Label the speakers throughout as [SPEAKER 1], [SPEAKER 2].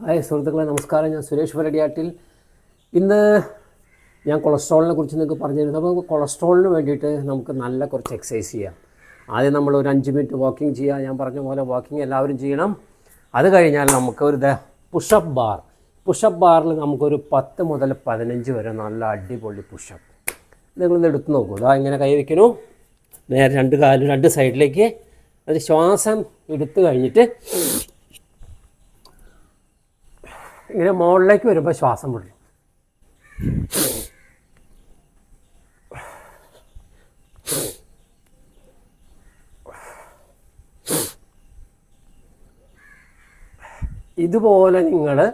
[SPEAKER 1] Hi സുഹൃത്തുക്കളെ, നമസ്കാരം. ഞാൻ സുരേഷ് വരടിയാട്ടിൽ. ഇന്ന് ഞാൻ കൊളസ്ട്രോളിനെ കുറിച്ച് നിങ്ങൾക്ക് പറഞ്ഞു തരുന്നത്. അപ്പോൾ കൊളസ്ട്രോളിന് വേണ്ടിയിട്ട് നമുക്ക് നല്ല കുറച്ച് എക്സസൈസ് ചെയ്യാം. ആദ്യം നമ്മൾ ഒരു 5 മിനിറ്റ് വാക്കിംഗ് ചെയ്യുക. ഞാൻ പറഞ്ഞ പോലെ വാക്കിംഗ് എല്ലാവരും ചെയ്യണം. അത് കഴിഞ്ഞാൽ നമുക്കൊരു പുഷപ്പ് ബാറിൽ നമുക്കൊരു 10 മുതൽ 15 വരെ നല്ല അടിപൊളി പുഷപ്പ് നിങ്ങളിന്ന് എടുത്ത് നോക്കൂ. ഇതാ ഇങ്ങനെ കൈ വയ്ക്കണു, നേരെ 2 കാലും 2 സൈഡിലേക്ക്. അത് ശ്വാസം എടുത്തു കഴിഞ്ഞിട്ട് ഇങ്ങനെ മുകളിലേക്ക് വരുമ്പോൾ ശ്വാസം വിടണം. ഇതുപോലെ നിങ്ങളുടെ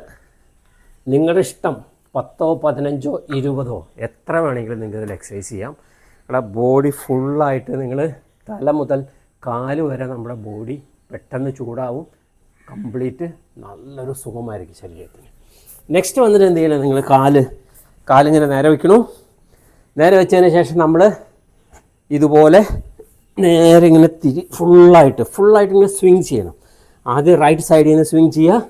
[SPEAKER 1] ഇഷ്ടം 10, 15, 20 എത്ര വേണമെങ്കിലും നിങ്ങൾക്ക് ഇതിൽ എക്സസൈസ് ചെയ്യാം. നിങ്ങളുടെ ബോഡി ഫുള്ളായിട്ട് നിങ്ങൾ തല മുതൽ കാല് വരെ നമ്മുടെ ബോഡി പെട്ടെന്ന് ചൂടാവും. കംപ്ലീറ്റ് നല്ലൊരു സുഖമായിരിക്കും ശരീരത്തിന്. നെക്സ്റ്റ് വന്നിട്ട് എന്ത് ചെയ്യണം, നിങ്ങൾ കാലിങ്ങനെ നേരെ വയ്ക്കണു. നേരെ വെച്ചതിന് ശേഷം നമ്മൾ ഇതുപോലെ നേരെ ഇങ്ങനെ ഫുള്ളായിട്ട് ഇങ്ങനെ സ്വിങ് ചെയ്യണം. ആദ്യം റൈറ്റ് സൈഡിൽ നിന്ന് സ്വിങ് ചെയ്യുക,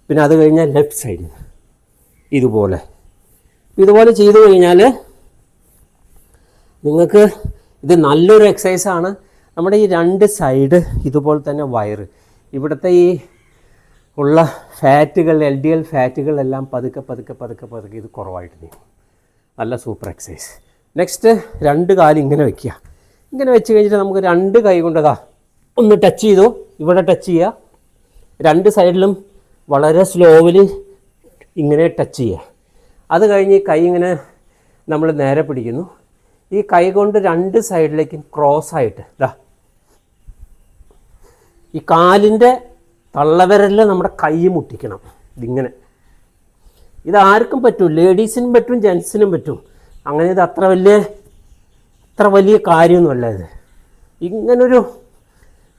[SPEAKER 1] പിന്നെ അത് കഴിഞ്ഞാൽ ലെഫ്റ്റ് സൈഡിൽ നിന്ന് ഇതുപോലെ ചെയ്തു കഴിഞ്ഞാൽ നിങ്ങൾക്ക് ഇത് നല്ലൊരു എക്സസൈസാണ്. നമ്മുടെ ഈ 2 സൈഡ് ഇതുപോലെ തന്നെ വയറ്, ഇവിടുത്തെ ഈ ഉള്ള ഫാറ്റുകൾ, LDL ഫാറ്റുകളെല്ലാം പതുക്കെ ഇത് കുറവായിട്ട് നീങ്ങും. നല്ല സൂപ്പർ എക്സസൈസ്. നെക്സ്റ്റ് 2 കാല് ഇങ്ങനെ വയ്ക്കുക. ഇങ്ങനെ വെച്ച് കഴിഞ്ഞിട്ട് നമുക്ക് 2 കൈ കൊണ്ടതാ ഒന്ന് ടച്ച് ചെയ്തു, ഇവിടെ ടച്ച് ചെയ്യുക. 2 സൈഡിലും വളരെ സ്ലോവിലി ഇങ്ങനെ ടച്ച് ചെയ്യുക. അത് കഴിഞ്ഞ് കൈ ഇങ്ങനെ നമ്മൾ നേരെ പിടിക്കുന്നു. ഈ കൈ കൊണ്ട് 2 സൈഡിലേക്കും ക്രോസായിട്ട് ഈ കാലിൻ്റെ തള്ളവിരലിൽ നമ്മുടെ കൈ മുട്ടിക്കണം. ഇതിങ്ങനെ, ഇതാർക്കും പറ്റും, ലേഡീസിനും പറ്റും, ജെൻസിനും പറ്റും. അങ്ങനെ ഇത് അത്ര വലിയ കാര്യമൊന്നുമല്ല ഇത്. ഇങ്ങനൊരു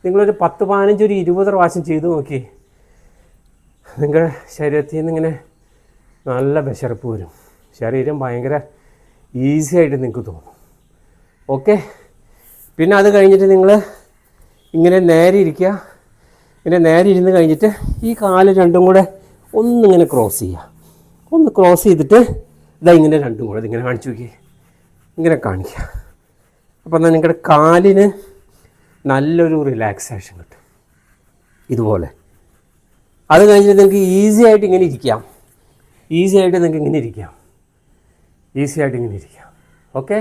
[SPEAKER 1] നിങ്ങളൊരു 10, 15, 20 പ്രാവശ്യം ചെയ്തു നോക്കി, നിങ്ങളുടെ ശരീരത്തിൽ നിന്ന് ഇങ്ങനെ നല്ല വിശർപ്പ് വരും. ശരീരം ഭയങ്കര ഈസി ആയിട്ട് നിങ്ങൾക്ക് തോന്നും. ഓക്കെ, പിന്നെ അത് കഴിഞ്ഞിട്ട് നിങ്ങൾ ഇങ്ങനെ നേരെ ഇരിക്കുക. ഇങ്ങനെ നേരെ ഇരുന്ന് കഴിഞ്ഞിട്ട് ഈ കാല് 2 കൂടെ ഒന്നിങ്ങനെ ക്രോസ് ചെയ്യുക. ഒന്ന് ക്രോസ് ചെയ്തിട്ട് ഇതാ ഇങ്ങനെ 2 കൂടെ ഇങ്ങനെ കാണിച്ചു നോക്കി, ഇങ്ങനെ കാണിക്കുക. അപ്പോൾ എന്നാൽ നിങ്ങളുടെ കാലിന് നല്ലൊരു റിലാക്സേഷൻ കിട്ടും ഇതുപോലെ. അത് കഴിഞ്ഞിട്ട് നിങ്ങൾക്ക് ഈസി ആയിട്ട് ഇങ്ങനെ ഇരിക്കാം. ഓക്കെ,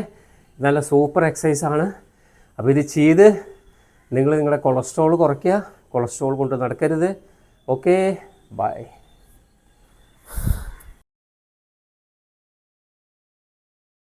[SPEAKER 1] നല്ല സൂപ്പർ എക്സസൈസാണ്. അപ്പോൾ ഇത് ചെയ്ത് നിങ്ങളുടെ കൊളസ്ട്രോൾ കുറയ്ക്കുക. കൊളസ്ട്രോൾ കൊണ്ട് നടക്കരുത്. Okay, by.